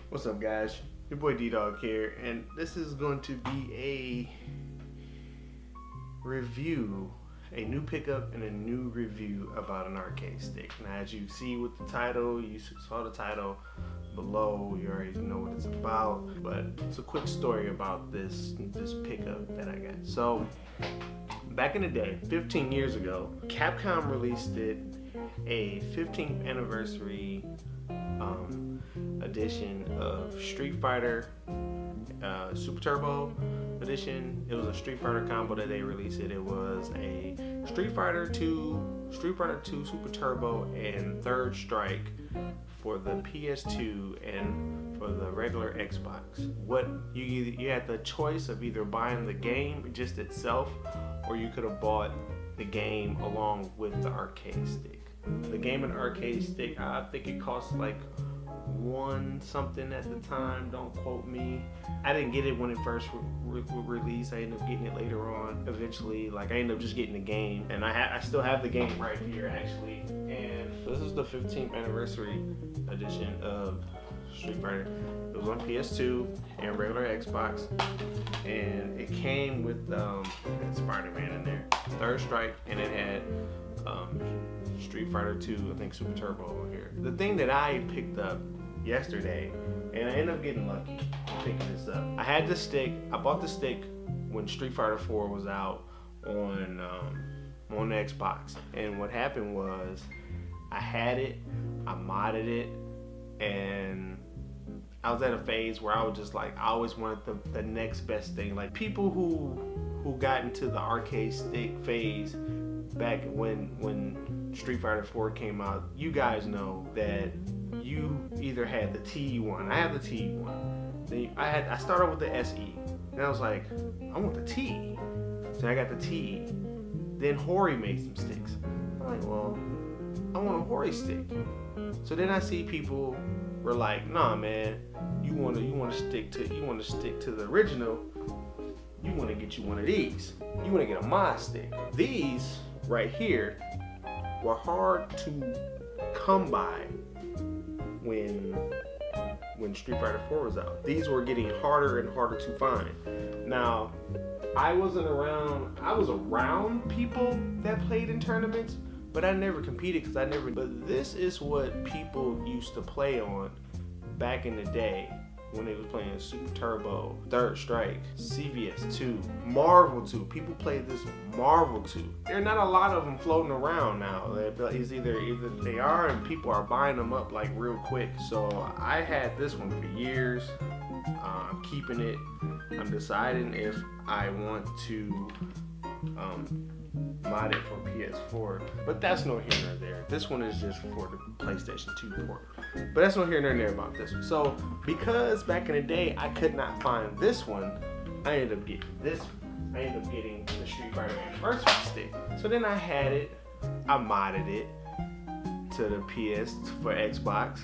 What's up, guys? Your boy D-Dog here, and this is going to be a review, a new pickup and a new review about an arcade stick. Now, as you see with the title, you saw the title below, you already know what it's about, but it's a quick story about this pickup that I got. So, back in the day, 15 years ago, Capcom released a 15th anniversary edition of Street Fighter Super Turbo edition. It was a Street Fighter combo that they released. It was a Street Fighter 2 Super Turbo, and Third Strike for the PS2 and for the regular Xbox. You had the choice of either buying the game just itself, or you could have bought the game along with the arcade stick. The game and arcade stick, I think it cost like one something at the time, don't quote me. I didn't get it when it first released. I ended up getting it later on. Eventually, I ended up just getting the game, and I still have the game right here actually. And this is the 15th anniversary edition of Street Fighter. It was on PS2 and regular Xbox, and it came with Spider-Man in there, Third Strike, and it had Street Fighter 2, I think Super Turbo over here. The thing that I picked up yesterday, and I ended up getting lucky picking this up. I had the stick. I bought the stick when Street Fighter 4 was out on the Xbox. And what happened was, I had it, I modded it, and I was at a phase where I was just like, I always wanted the next best thing. Like, people who got into the arcade stick phase back when Street Fighter 4 came out, you guys know that you either had the T1. I have the T1. Then I started with the SE, and I was like, I want the T. So I got the T. Then Hori made some sticks. I'm like, well, I want a Hori stick. So then I see people were like, nah, man, you want to stick to the original. You want to get you one of these. You want to get a mod stick. These right here were hard to come by when Street Fighter 4 was out. These were getting harder and harder to find. Now, I was around people that played in tournaments, but I never competed but this is what people used to play on back in the day when they was playing Super Turbo, Third Strike, CVS 2, Marvel 2. People played this Marvel 2. There are not a lot of them floating around now. It's either they are, and people are buying them up like real quick. So I had this one for years. I'm keeping it. I'm deciding if I want to mod it for PS4, but that's no here nor there. This one is just for the PlayStation 2 port, but that's no here nor there about this one. So because back in the day I could not find this one, I ended up getting this one. I ended up getting the Street Fighter Anniversary stick. So then I had it, I modded it to the PS for Xbox,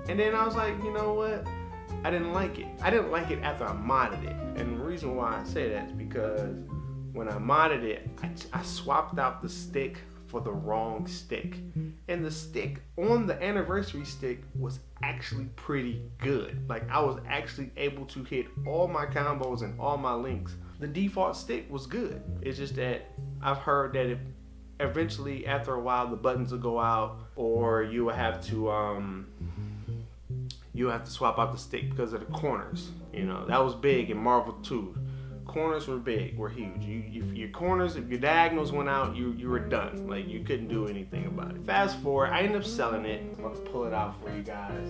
and then I was like, you know what? I didn't like it. I didn't like it after I modded it, and the reason why I say that is because when I modded it, I swapped out the stick for the wrong stick. And the stick on the anniversary stick was actually pretty good. Like, I was actually able to hit all my combos and all my links. The default stick was good. It's just that I've heard that eventually, after a while, the buttons will go out, or you will have to swap out the stick because of the corners. You know, that was big in Marvel 2. Corners were huge. If your diagonals went out, you were done. Like, you couldn't do anything about it. Fast forward, I ended up selling it. I'm about to pull it out for you guys.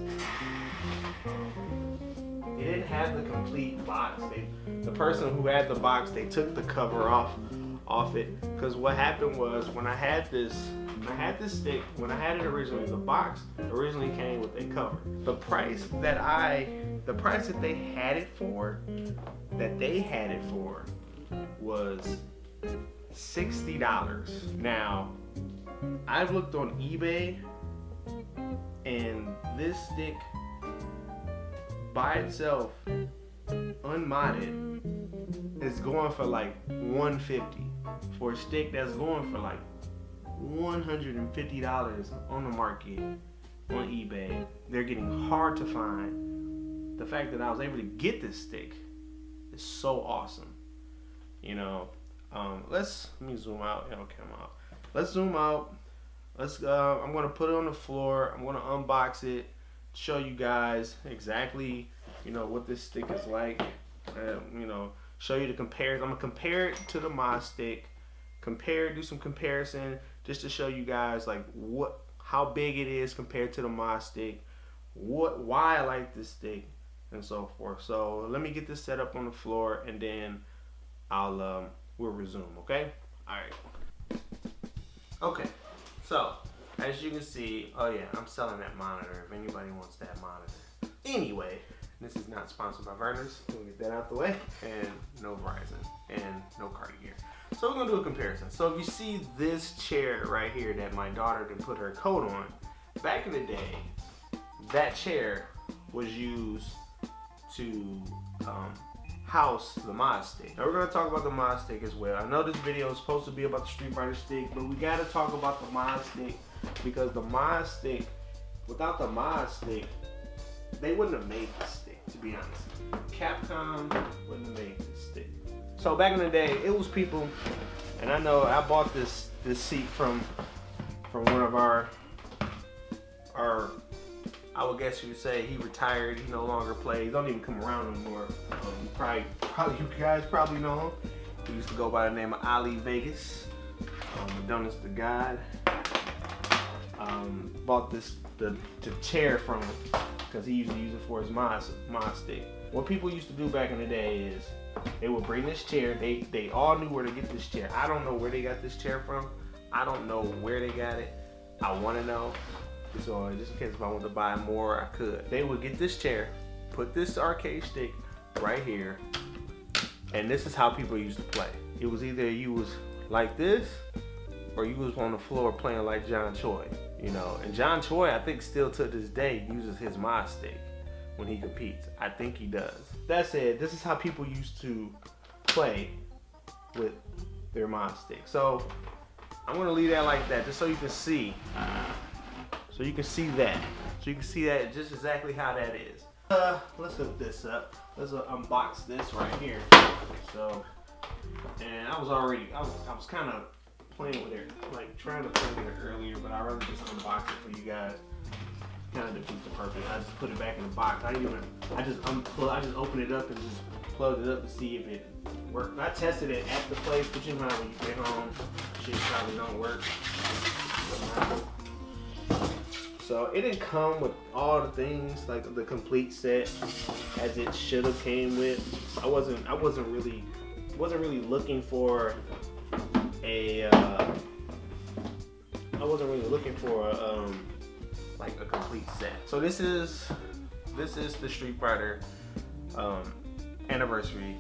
It didn't have the complete box. The person who had the box, they took the cover off it. Because what happened was, when I had this stick, when I had it originally, the box originally came with a cover. The price that they had it for was $60. Now, I've looked on eBay, and this stick by itself, unmodded, is going for like $150. For a stick that's going for like $150 on the market on eBay, they're getting hard to find. the fact that I was able to get this stick is so awesome. You know, let me zoom out. It'll come out. Let's zoom out. I'm gonna put it on the floor. I'm gonna unbox it, show you guys exactly, you know, what this stick is like. You know, show you the comparison. I'm gonna compare it to the Moz stick. Do some comparison, just to show you guys like how big it is compared to the Moz stick, why I like this stick, and so forth. So let me get this set up on the floor, and then we'll resume. Okay. All right. Okay. So as you can see, oh yeah, I'm selling that monitor. If anybody wants that monitor. Anyway, this is not sponsored by Vernors. We'll get that out the way. And no Verizon and no Cartier. So we're gonna do a comparison. So if you see this chair right here that my daughter can put her coat on, back in the day, that chair was used to house the Moz stick. Now we're gonna talk about the Moz stick as well. I know this video is supposed to be about the Street Fighter stick, but we gotta talk about the Moz stick, because the Moz stick, without the Moz stick, they wouldn't have made this stick, to be honest. Capcom wouldn't have made this stick. So back in the day, it was people, and I know I bought this seat from one of our, I would guess you would say he retired. He no longer plays. He don't even come around anymore. You guys probably know him. He used to go by the name of Ali Vegas. Adonis the God. Bought the chair from him because he used to use it for his Moz stick. What people used to do back in the day is they would bring this chair. They all knew where to get this chair. I don't know where they got this chair from. I don't know where they got it. I want to know. So just in case if I want to buy more, I could. They would get this chair, put this arcade stick right here, and this is how people used to play. It was either you was like this, or you was on the floor playing like John Choi, you know. And John Choi, I think still to this day, uses his Moz stick when he competes. I think he does. That said, this is how people used to play with their Moz stick. So I'm gonna leave that like that, just so you can see. So you can see that. So you can see that just exactly how that is. Let's hook this up. Let's unbox this right here. So, and I was kind of playing with it, like trying to play with it earlier, but I rather just unbox it for you guys. Kind of defeats the purpose. I just put it back in the box. I just opened it up and just plugged it up to see if it worked. I tested it at the place, but you know when you get home, shit probably don't work. So it didn't come with all the things, like the complete set as it should have came with. I wasn't really looking for a like a complete set. So this is the Street Fighter anniversary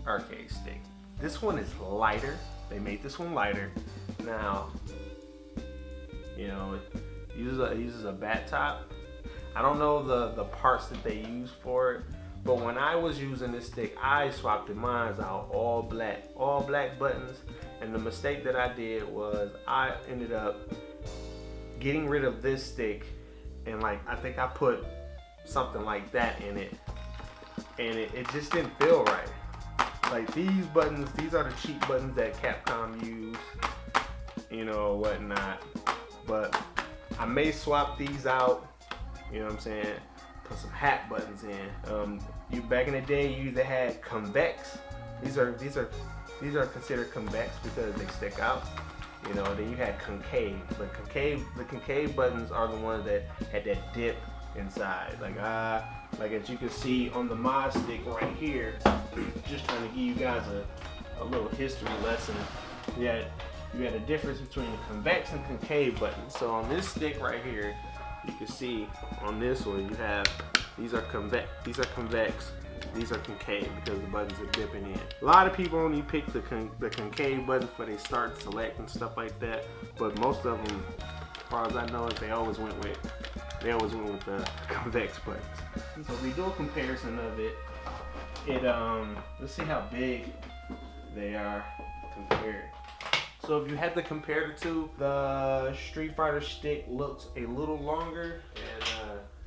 arcade stick. This one is lighter. They made this one lighter. Now, you know, it uses a bat top. I don't know the parts that they use for it, but when I was using this stick, I swapped mine out all black buttons. And the mistake that I did was I ended up getting rid of this stick, and like I think I put something like that in it, and it just didn't feel right. Like these buttons, these are the cheap buttons that Capcom use, you know, whatnot. But I may swap these out, you know what I'm saying? Put some hat buttons in. You back in the day, you either had convex. These are considered convex because they stick out. You know, then you had concave. But the concave buttons are the ones that had that dip inside. Like as you can see on the Moz stick right here, just trying to give you guys a little history lesson. You had a difference between the convex and concave buttons. So on this stick right here, you can see on this one you have these are convex, these are concave because the buttons are dipping in. A lot of people only pick the concave buttons for they start, select, and stuff like that. But most of them, as far as I know, they always went with the convex buttons. So if we do a comparison of it, let's see how big they are compared. So if you had to compare the two, the Street Fighter stick looks a little longer, and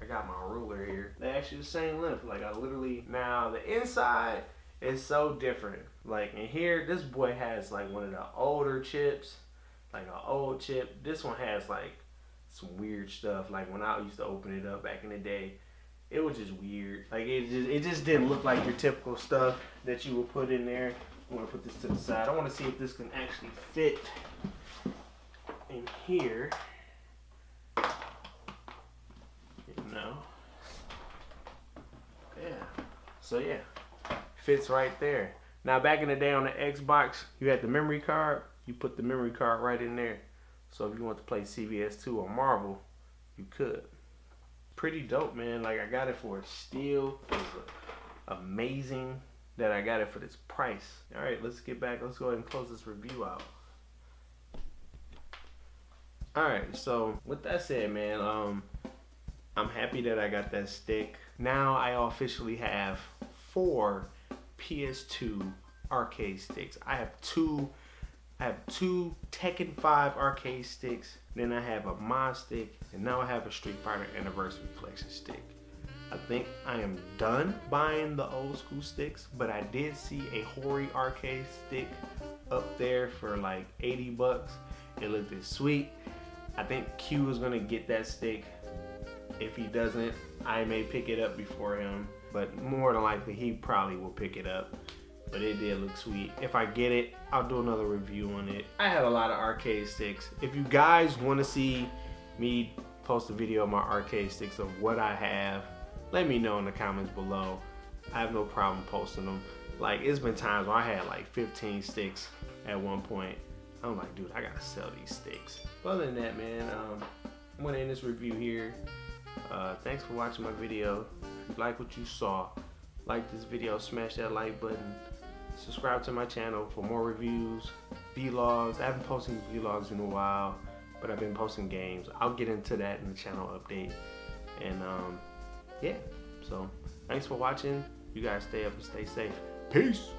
I got my ruler here. They're actually the same length. Like I literally, now the inside is so different. Like in here, this boy has like one of the older chips, like an old chip. This one has like some weird stuff. Like when I used to open it up back in the day, it was just weird. Like it just didn't look like your typical stuff that you would put in there. I'm gonna put this to the side. I want to see if this can actually fit in here. No. Yeah. So yeah, fits right there. Now back in the day on the Xbox, you had the memory card. You put the memory card right in there. So if you want to play CVS 2 or Marvel, you could. Pretty dope, man. Like I got it for a steal. It was amazing that I got it for this price. All right, let's get back. Let's go ahead and close this review out. All right, so with that said, man, I'm happy that I got that stick. Now I officially have 4 PS2 arcade sticks. I have two Tekken 5 arcade sticks. Then I have a Mod stick, and now I have a Street Fighter Anniversary Collection stick. I think I am done buying the old school sticks, but I did see a Hori arcade stick up there for like 80 bucks. It looked sweet. I think Q is gonna get that stick. If he doesn't, I may pick it up before him, but more than likely he probably will pick it up. But it did look sweet. If I get it, I'll do another review on it. I have a lot of arcade sticks. If you guys want to see me post a video of my arcade sticks of what I have, let me know in the comments below. I have no problem posting them. Like, it's been times where I had like 15 sticks at one point. I'm like, dude, I gotta sell these sticks. But other than that, man, I'm gonna end this review here. Thanks for watching my video. If you like what you saw, like this video, smash that like button. Subscribe to my channel for more reviews, vlogs. I haven't posted vlogs in a while, but I've been posting games. I'll get into that in the channel update. And yeah, so thanks for watching. You guys stay up and stay safe. Peace.